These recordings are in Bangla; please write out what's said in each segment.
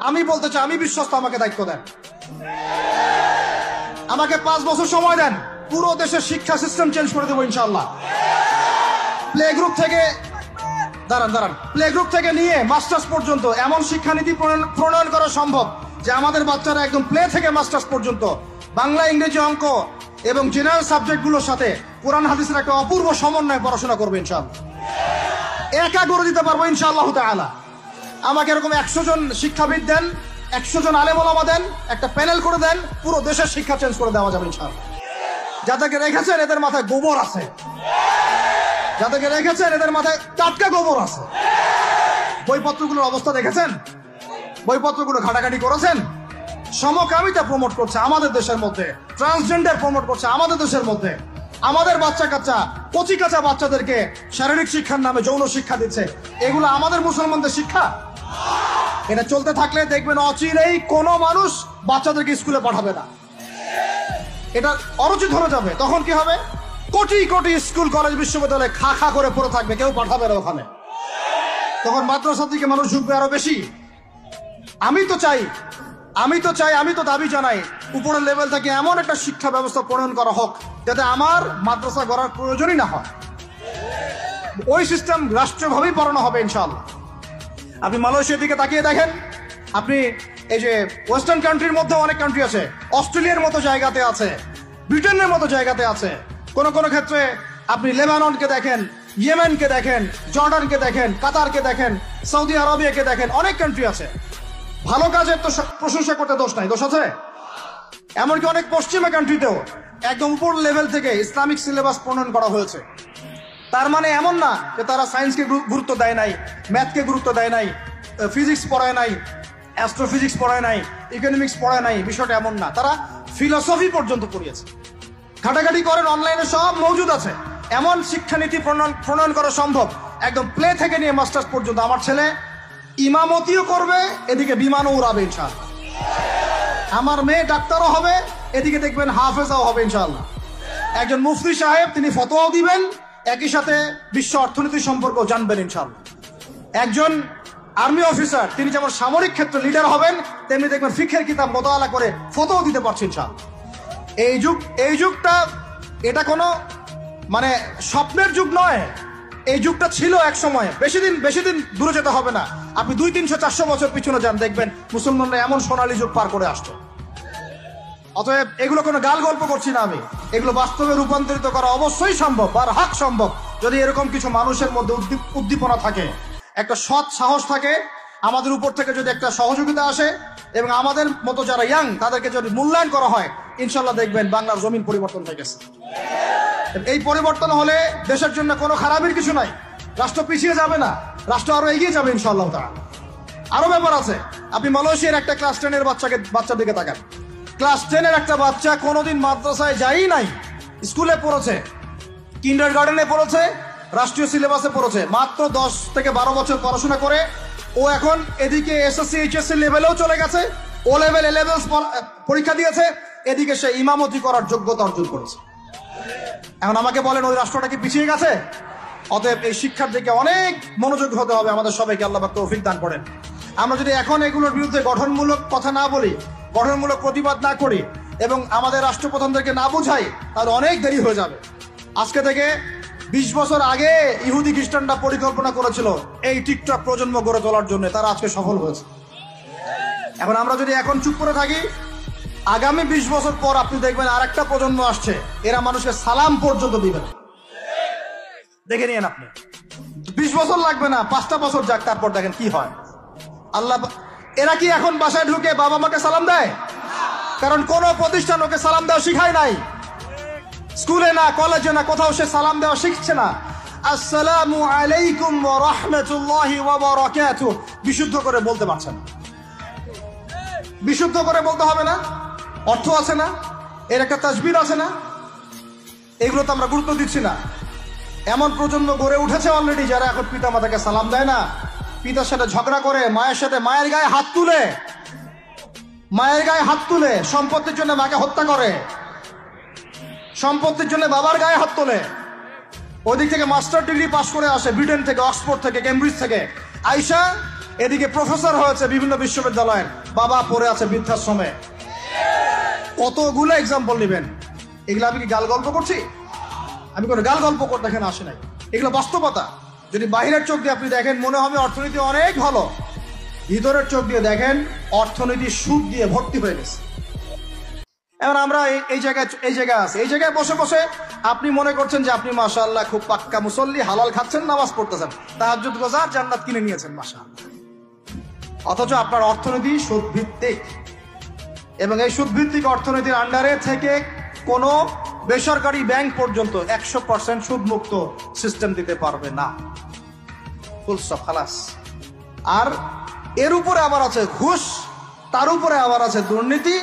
আমি বলতে চাই, আমি বিশ্বস্ত, আমাকে দায়িত্ব দেন, আমাকে 5 বছর সময় দেন, পুরো দেশের শিক্ষা সিস্টেম চেঞ্জ করে দেবো ইনশাআল্লাহ। প্লে গ্রুপ থেকে প্লে গ্রুপ থেকে নিয়ে মাস্টার্স পর্যন্ত এমন শিক্ষানীতি প্রণয়ন করা সম্ভব যে আমাদের বাচ্চারা একদম প্লে থেকে মাস্টার্স পর্যন্ত বাংলা, ইংরেজি, অঙ্ক এবং জেনারেল সাবজেক্টগুলোর সাথে কোরআন হাদিসের একটা অপূর্ব সমন্বয়ে পড়াশোনা করবে ইনশাআল্লাহ। একা করে দিতে পারবো ইনশাআল্লাহ তাআলা। আমাকে এরকম 100 জন শিক্ষাবিদ দেন, 100 জন আলেম ওলামা দেন, একটা প্যানেল করে দেন, পুরো দেশের শিক্ষা চেঞ্জ করে দেওয়া যাবে ইনশাআল্লাহ। যাদেরকে রেখেছেন এদের মাথায় গোবর আছে, যাদেরকে রেখেছেন এদের মাথায় টাটকা গোবর আছে। বইপত্রগুলোর অবস্থা দেখেছেন? বইপত্রগুলো ঘাটাঘাটি করেছেন? সমকামিতা প্রমোট করছে আমাদের দেশের মধ্যে, ট্রান্সজেন্ডার প্রমোট করছে আমাদের দেশের মধ্যে, আমাদের বাচ্চা কাচ্চা কচি কাঁচা বাচ্চাদেরকে শারীরিক শিক্ষার নামে যৌন শিক্ষা দিচ্ছে। এগুলো আমাদের মুসলমানদের শিক্ষা? এটা চলতে থাকলে দেখবেন অচিরেই কোনো মানুষ বাচ্চাদেরকে স্কুলে পাঠাবে না, এটা অরুচিত হয়ে যাবে। তখন কি হবে? কোটি কোটি স্কুল, কলেজ, বিশ্ববিদ্যালয়ে খা খা করে পড়ে থাকবে, কেউ পাঠাবে না ওখানে। তখন মাদ্রাসা থেকে মানুষ ঝুঁকবে আরো বেশি। আমি তো দাবি জানাই উপরের লেভেল থেকে এমন একটা শিক্ষা ব্যবস্থা প্রণয়ন করা হোক যাতে আমার মাদ্রাসা গড়ার প্রয়োজনই না হয়। ওই সিস্টেম রাষ্ট্রীয়ভাবেই পড়ানো হবে ইনশাআল্লাহ। আপনি মালয়েশিয়ার দিকে তাকিয়ে দেখেন, আপনি এই যে ওয়েস্টার্ন কান্ট্রির মধ্যে অনেক কান্ট্রি আছে, অস্ট্রেলিয়ার মতো জায়গাতে আছে, ব্রিটেনের মতো জায়গাতে আছে, কোন কোন ক্ষেত্রে আপনি লেবাননকে দেখেন, ইয়েমেনকে দেখেন, জর্ডানকে দেখেন, কাতারকে দেখেন, সৌদি আরবিয়াকে দেখেন, অনেক কান্ট্রি আছে। ভালো কাজের তো প্রশংসা করতে দোষ নাই, দোষ আছে? এমনকি অনেক পশ্চিমা কান্ট্রিতেও একদম উপর লেভেল থেকে ইসলামিক সিলেবাস প্রণয়ন করা হয়েছে। তার মানে এমন না যে তারা সায়েন্সকে গুরুত্ব দেয় নাই, ম্যাথকে গুরুত্ব দেয় নাই, ফিজিক্স পড়ায় নাই, অ্যাস্ট্রোফিজিক্স পড়ায় নাই, ইকোনমিক্স পড়ায় নাই, বিষয়টা এমন না। তারা ফিলোসফি পর্যন্ত পড়িয়েছে। ঘাটাঘাটি করেন, অনলাইনে সব মজুদ আছে। এমন শিক্ষানীতি প্রণয়ন করা সম্ভব একদম প্লে থেকে নিয়ে মাস্টার্স পর্যন্ত। আমার ছেলে ইমামতিও করবে, এদিকে বিমানও উড়াবে ইনশাআল্লাহ। আমার মেয়ে ডাক্তারও হবে, এদিকে দেখবেন হাফেজাও হবে ইনশাআল্লাহ। একজন মুফতি সাহেব, তিনি ফতোয়াও দিবেন, একই সাথে বিশ্ব অর্থনীতি সম্পর্কেও জানবেন ইনশাআল্লাহ। একজন আর্মি অফিসার, তিনি যেমন সামরিক ক্ষেত্রে লিডার হবেন, তেমনি দেখবেন ফিকহের কিতাব মোতালা করে ফতোয়া দিতে পারছেন ইনশাআল্লাহ। এই যুগটা এটা কোনো মানে স্বপ্নের যুগ নয়, এই যুগটা ছিল এক সময়। বেশি দিন দূরে যেতে হবে না, আপনি 200, 300, 400 বছর পিছনে যান, দেখবেন মুসলমানরা এমন সোনালী যুগ পার করে আসছে। অতএব এগুলো কোনো গাল গল্প করছি না আমি, এগুলো বাস্তবে রূপান্তরিত করা অবশ্যই সম্ভব, বারহাক সম্ভব, যদি এরকম কিছু মানুষের মধ্যে উদ্দীপনা থাকে, একটা সৎ সাহস থাকে, আমাদের উপর থেকে যদি একটা সহযোগিতা আসে এবং আমাদের মতো যারা ইয়াং তাদেরকে যদি মূল্যায়ন করা হয়, ইনশাল্লাহ দেখবেন বাংলার জমিন পরিবর্তন হয়ে গেছে। এই পরিবর্তন হলে দেশের জন্য কোনো খারাপের কিছু নাই, রাষ্ট্র পিছিয়ে যাবে না, রাষ্ট্র আরো এগিয়ে যাবে ইনশাআল্লাহ তাআলা। আরো ব্যাপার আছে, আপনি মালয়েশিয়ার একটা ক্লাস 10-এর বাচ্চার দিকে তাকান। ক্লাস 10-এর একটা বাচ্চা কোনোদিন মাদ্রাসায় যায়ই নাই, স্কুলে পড়েছে, কিন্ডারগার্টেনে পড়েছে, রাষ্ট্রীয় সিলেবাসে পড়েছে, মাত্র 10 থেকে 12 বছর পড়াশোনা করে ও এখন এদিকে এসএসসি এইচএসসি লেভেলেও চলে গেছে, ও লেভেল এ লেভেল পরীক্ষা দিয়েছে, এদিকে সে ইমামতি করার যোগ্যতা অর্জন করেছে। এখন আমাকে বলেন, ওই রাষ্ট্রটা কি পিছিয়ে গেছে? অতএব এই শিক্ষার দিকে অনেক মনোযোগী হতে হবে আমাদের সবাইকে, আল্লাহ পাক তৌফিক দান করেন। আমরা যদি এখন এগুলোর বিরুদ্ধে গঠনমূলক কথা না বলি, গঠনমূলক প্রতিবাদ না করি এবং আমাদের রাষ্ট্রপ্রধানদেরকে না বুঝাই, তাহলে অনেক দেরি হয়ে যাবে। আজকে থেকে 20 বছর আগে ইহুদি খ্রিস্টানরা পরিকল্পনা করেছিল এই টিকটক প্রজন্ম গড়ে তোলার জন্য, তারা আজকে সফল হয়েছে। এখন আমরা যদি এখন চুপ করে থাকি, আগামী 20 বছর পর আপনি দেখবেন আরেকটা প্রজন্ম আসছে, এরা মানুষকে সালাম পর্যন্ত দিবে না। দেখে নিয়েন আপনি, 20 বছর লাগবে না, 5টা বছর যাক, তারপর দেখেন কি হয়। আল্লাহ, এরা কি এখন বাসায় ঢুকে বাবা মাকে সালাম দেয়? কারণ কোন প্রতিষ্ঠান ওকে সালাম দেওয়া শিখায় নাই, স্কুলে না, কলেজে না, কোথাও সে সালাম দেওয়া শিখছে না। আসসালামু আলাইকুম ওয়া রাহমাতুল্লাহি ওয়া বারাকাতুহু বিশুদ্ধ করে বলতে পারছে না। বিশুদ্ধ করে বলতে হবে না? অর্থ আছে না? এর একটা তাসবির আছে না? এগুলো তো আমরা গুরুত্ব দিচ্ছি না। এমন প্রজন্ম গড়ে উঠেছে অলরেডি যারা এখন পিতা মাতাকে সালাম দেয় না, পিতার সাথে ঝগড়া করে, মায়ের সাথে মায়ের গায়ে হাত তুলে, সম্পত্তির জন্য মাকে হত্যা করে, সম্পত্তির জন্য বাবার গায়ে হাত তোলে। ওই দিক থেকে মাস্টার ডিগ্রি পাস করে আসে ব্রিটেন থেকে, অক্সফোর্ড থেকে, কেমব্রিজ থেকে, আইসা এদিকে প্রফেসর হয়েছে বিভিন্ন বিশ্ববিদ্যালয়ের, বাবা পড়ে আছে বৃদ্ধাশ্রমে। কতগুলো এক্সাম্পল নেবেন। এগুলো আমি কি গাল গল্প করছি? আমি কোনো গাল গল্প করতে এখানে আসি নাই, এগুলো বাস্তবতা। যদি বাহিরের চোখ দিয়ে আপনি দেখেন মনে হবে অর্থনীতি অনেক ভালো, ভিতরের চোখ দিয়ে দেখেন অর্থনীতি সুদ দিয়ে ভর্তি হয়ে গেছে। এবার আমরা এই জায়গায় আছি, এই জায়গায় বসে বসে আপনি মনে করছেন যে আপনি মাশাআল্লাহ খুব পাক্কা মুসল্লি, হালাল খাচ্ছেন, নামাজ পড়তেছেন, তাহাজ্জুদ গোজার, জান্নাত কিনে নিয়েছেন মাশাআল্লাহ। অথচ আপনার অর্থনীতি সুদ ভিত্তিক, এবং এই সুদ ভিত্তিক অর্থনীতির আন্ডারে থেকে কোনো বেসরকারি ব্যাংক পর্যন্ত 100% সুদ মুক্ত সিস্টেম দিতে পারবে না। ফুল স্টপ, খালাস। আর এর উপরে আবার আছে ঘুষ, তার উপরে আবার আছে দুর্নীতি,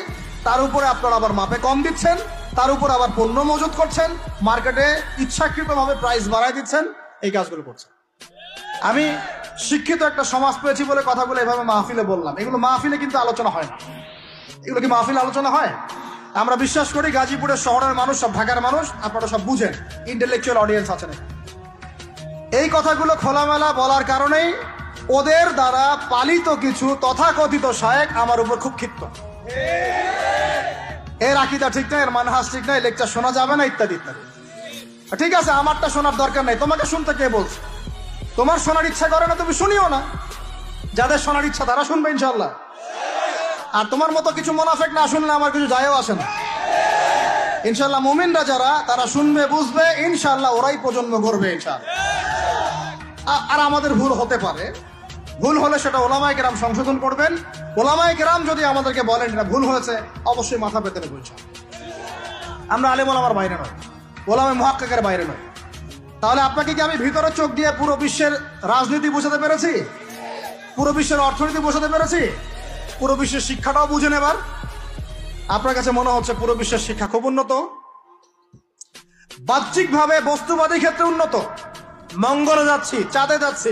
তার উপরে আপনারা আবার মাপে কম দিচ্ছেন, তার উপরে আবার পণ্য মজুত করছেন, মার্কেটে ইচ্ছাকৃতভাবে প্রাইস বাড়ায় দিচ্ছেন, এই কাজগুলো করছেন। আমি শিক্ষিত একটা সমাজ পেয়েছি বলে কথাগুলো এভাবে মাহফিলে বললাম। এগুলো মাহফিলে কিন্তু আলোচনা হয় না। এগুলো কি মাহফিলে আলোচনা হয়? আমরা বিশ্বাস করি গাজীপুরের শহরের মানুষ, সব ঢাকার মানুষ, আপনারা সব বুঝেন, ইন্টেলেকচুয়াল অডিয়েন্স আছেন। এই কথাগুলো খোলামেলা বলার কারণেই ওদের দ্বারা পালিত কিছু তথাকথিত শায়েখ আমার উপর খুব ক্ষিপ্ত। এর আকীদা ঠিক নাই, এর মানহাজ ঠিক নাই, লেকচার শোনা যাবে না, ইত্যাদি ইত্যাদি। ঠিক আছে, আমারটা শোনার দরকার নাই, তোমাকে শুনতে কে বলছে? তোমার শোনার ইচ্ছা করে না, তুমি শুনিও না। যাদের শোনার ইচ্ছা তারা শুনবে ইনশাল্লাহ। আর তোমার মতো কিছু মুনাফিক না শুনলে আমার কিছু যায়ও আসে না ইনশাল্লাহ। মুমিনরা যারা, তারা শুনবে, বুঝবে, ইনশাল্লাহ ওরাই প্রজন্ম করবে ইনশাল্লাহ। আর আমাদের ভুল হতে পারে, ভুল হলে সেটা ওলামায়ে কেরাম সংশোধন করবেন। ওলামায়ে কেরাম যদি আমাদেরকে বলেন এটা ভুল হয়েছে, অবশ্যই মাথা পেতে নেব ইনশাল্লাহ। আমরা আলেম ওলামার বাইরে নয়, ওলামায়ে মুহাক্কিকের বাইরে নয়। তাহলে আপনাকে কি আমি ভিতরে চোখ দিয়ে পুরো বিশ্বের রাজনীতি বোঝাতে পেরেছি? পুরো বিশ্বের অর্থনীতি বোঝাতে পেরেছি? পুরো বিশ্বের শিক্ষাটাও বুঝেন? এবার আপনার কাছে মনে হচ্ছে পুরো বিশ্বের শিক্ষা খুব উন্নত, বাহ্যিকভাবে বস্তুবাদী ক্ষেত্রে উন্নত, মঙ্গলে যাচ্ছি, চাঁদে যাচ্ছি,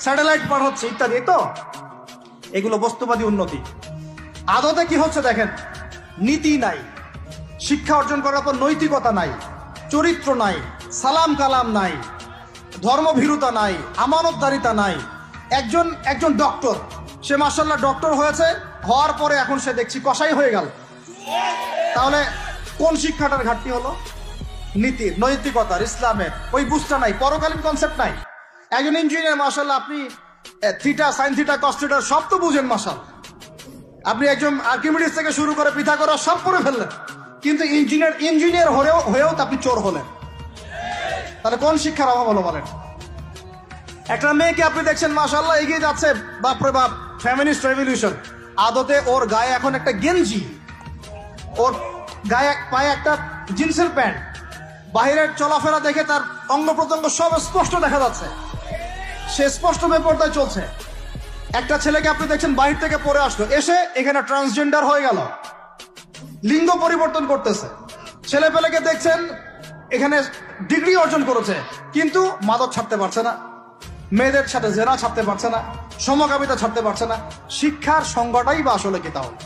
স্যাটেলাইট পার হচ্ছে ইত্যাদি, তো এগুলো বস্তুবাদী উন্নতি। আদতে কি হচ্ছে দেখেন, নীতি নাই, শিক্ষা অর্জন করার পর নৈতিকতা নাই, চরিত্র নাই, সালাম কালাম নাই, ধর্মভীরুতা নাই, আমানতদারিতা নাই। একজন ডক্টর, সে মাশাআল্লাহ ডক্টর হয়েছে, হওয়ার পরে এখন সে দেখছি কসাই হয়ে গেল। তাহলে কোন শিক্ষাটার ঘাটতি হলো? নীতির, নৈতিকতার, ইসলামের ওই বুঝটা নাই, পরকালীন কনসেপ্ট নাই। একজন ইঞ্জিনিয়ার মাশাআল্লাহ, আপনি theta, sine theta, cos theta সব তো বুঝেন মাশাআল্লাহ। আপনি একজন আর্কিমিডিস থেকে শুরু করে পিথাগোরাস সব পড়ে ফেললেন, কিন্তু ইঞ্জিনিয়ার হয়েও তো আপনি চোর হলেন। তাহলে কোন শিক্ষার অভাব হলো বলেন? একটা মেয়েকে আপনি দেখছেন মাশাআল্লাহ এগিয়ে যাচ্ছে, বাপরে বাপ, ফেমিনিস্ট রেভলিউশন। আদতে ওর গায়ে এখন একটা গেঞ্জি, ওর গায়ে পায়ে একটা জিন্সের প্যান্ট, বাহিরের চলাফেরা দেখে তার অঙ্গ প্রত্যঙ্গ সব স্পষ্ট দেখা যাচ্ছে, সে স্পষ্ট বেপরদায় চলছে। একটা ছেলেকে আপনি দেখছেন বাহির থেকে পরে আসলো, এসে এখানে ট্রান্সজেন্ডার হয়ে গেল, লিঙ্গ পরিবর্তন করতেছে। ছেলে পেলেকে দেখছেন এখানে ডিগ্রি অর্জন করেছে, কিন্তু মাদক ছাড়তে পারছে না, মেয়েদের সাথে জেনা ছাড়তে পারছে না, সমকামিতা ছাড়তে পারছে না। শিক্ষার সংজ্ঞাটাই বা আসলে কি তাহলে?